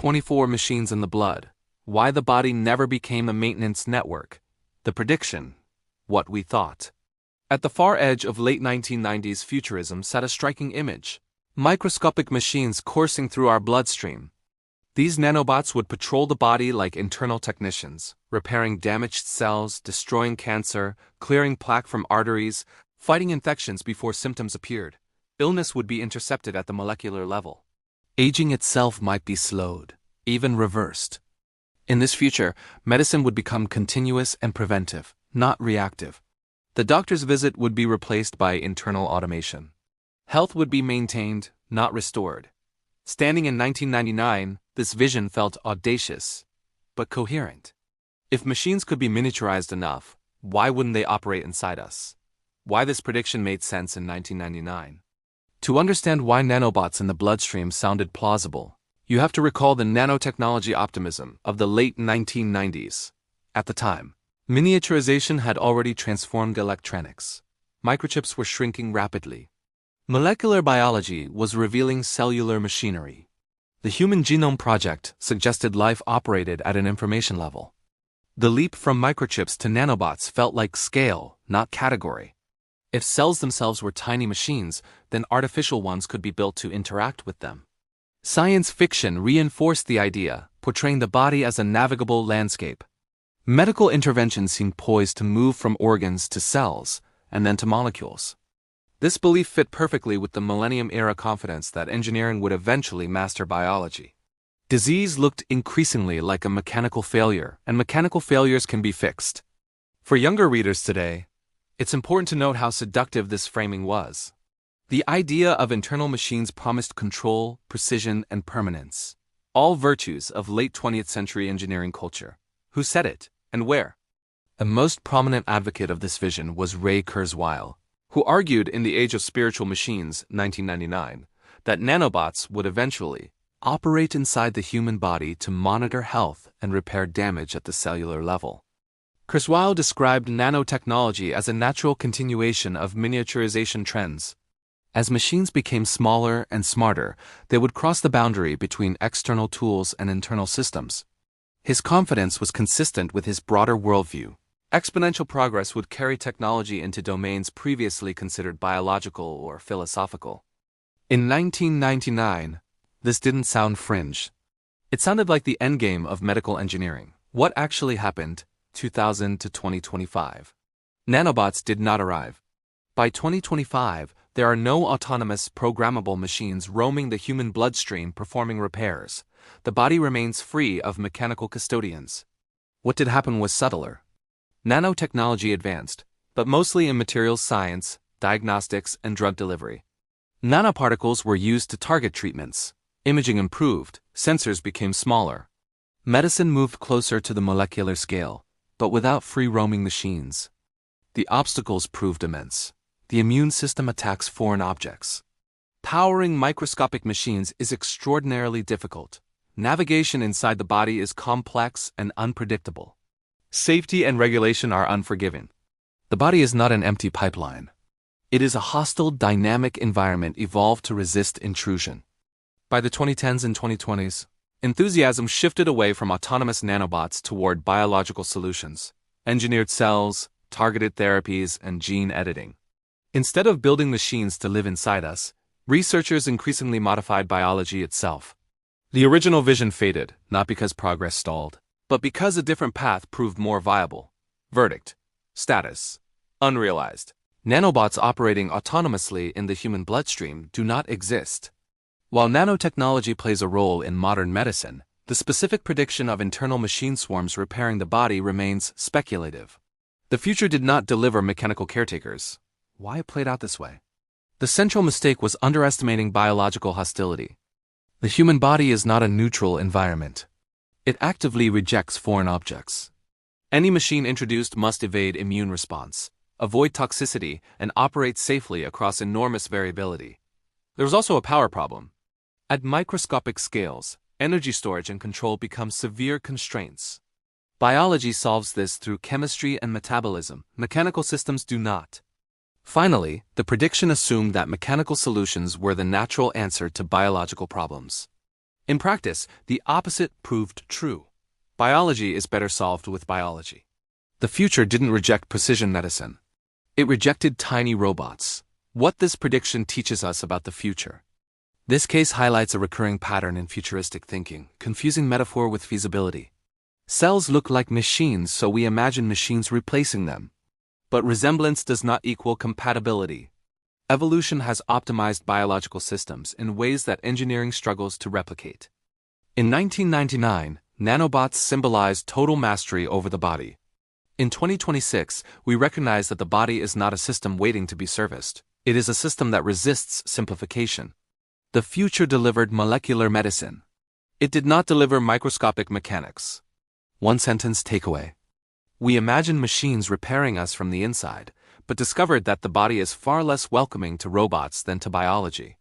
24 machines in the blood. Why the body never became a maintenance network. The prediction. What we thought. At the far edge of late 1990s futurism sat a striking image. Microscopic machines coursing through our bloodstream. These nanobots would patrol the body like internal technicians, repairing damaged cells, destroying cancer, clearing plaque from arteries, fighting infections before symptoms appeared. Illness would be intercepted at the molecular level. Aging itself might be slowed, even reversed. In this future, medicine would become continuous and preventive, not reactive. The doctor's visit would be replaced by internal automation. Health would be maintained, not restored. Standing in 1999, this vision felt audacious, but coherent. If machines could be miniaturized enough, why wouldn't they operate inside us? Why this prediction made sense in 1999? To understand why nanobots in the bloodstream sounded plausible, you have to recall the nanotechnology optimism of the late 1990s. At the time, miniaturization had already transformed electronics. Microchips were shrinking rapidly. Molecular biology was revealing cellular machinery. The Human Genome Project suggested life operated at an information level. The leap from microchips to nanobots felt like scale, not category. If cells themselves were tiny machines, then artificial ones could be built to interact with them. Science fiction reinforced the idea, portraying the body as a navigable landscape. Medical intervention seemed poised to move from organs to cells, and then to molecules. This belief fit perfectly with the millennium-era confidence that engineering would eventually master biology. Disease looked increasingly like a mechanical failure, and mechanical failures can be fixed. For younger readers today, it's important to note how seductive this framing was. The idea of internal machines promised control, precision, and permanence, all virtues of late 20th century engineering culture. Who said it, and where? A most prominent advocate of this vision was Ray Kurzweil, who argued in The Age of Spiritual Machines, 1999, that nanobots would eventually operate inside the human body to monitor health and repair damage at the cellular level. Kurzweil described nanotechnology as a natural continuation of miniaturization trends. As machines became smaller and smarter, they would cross the boundary between external tools and internal systems. His confidence was consistent with his broader worldview. Exponential progress would carry technology into domains previously considered biological or philosophical. In 1999, this didn't sound fringe. It sounded like the endgame of medical engineering. What actually happened? 2000 to 2025. Nanobots did not arrive. By 2025, there are no autonomous, programmable machines roaming the human bloodstream performing repairs. The body remains free of mechanical custodians. What did happen was subtler. Nanotechnology advanced, but mostly in materials science, diagnostics, and drug delivery. Nanoparticles were used to target treatments. Imaging improved, sensors became smaller. Medicine moved closer to the molecular scale, but without free-roaming machines. The obstacles proved immense. The immune system attacks foreign objects. Powering microscopic machines is extraordinarily difficult. Navigation inside the body is complex and unpredictable. Safety and regulation are unforgiving. The body is not an empty pipeline. It is a hostile, dynamic environment evolved to resist intrusion. By the 2010s and 2020s, enthusiasm shifted away from autonomous nanobots toward biological solutions, engineered cells, targeted therapies, and gene editing. Instead of building machines to live inside us, researchers increasingly modified biology itself. The original vision faded, not because progress stalled, but because a different path proved more viable. Verdict. Status. Unrealized. Nanobots operating autonomously in the human bloodstream do not exist. While nanotechnology plays a role in modern medicine, the specific prediction of internal machine swarms repairing the body remains speculative. The future did not deliver mechanical caretakers. Why it played out this way? The central mistake was underestimating biological hostility. The human body is not a neutral environment. It actively rejects foreign objects. Any machine introduced must evade immune response, avoid toxicity, and operate safely across enormous variability. There was also a power problem. At microscopic scales, energy storage and control become severe constraints. Biology solves this through chemistry and metabolism. Mechanical systems do not. Finally, the prediction assumed that mechanical solutions were the natural answer to biological problems. In practice, the opposite proved true. Biology is better solved with biology. The future didn't reject precision medicine. It rejected tiny robots. What this prediction teaches us about the future. This case highlights a recurring pattern in futuristic thinking, confusing metaphor with feasibility. Cells look like machines, so we imagine machines replacing them. But resemblance does not equal compatibility. Evolution has optimized biological systems in ways that engineering struggles to replicate. In 1999, nanobots symbolized total mastery over the body. In 2026, we recognize that the body is not a system waiting to be serviced. It is a system that resists simplification. The future delivered molecular medicine. It did not deliver microscopic mechanics. One sentence takeaway. We imagined machines repairing us from the inside, but discovered that the body is far less welcoming to robots than to biology.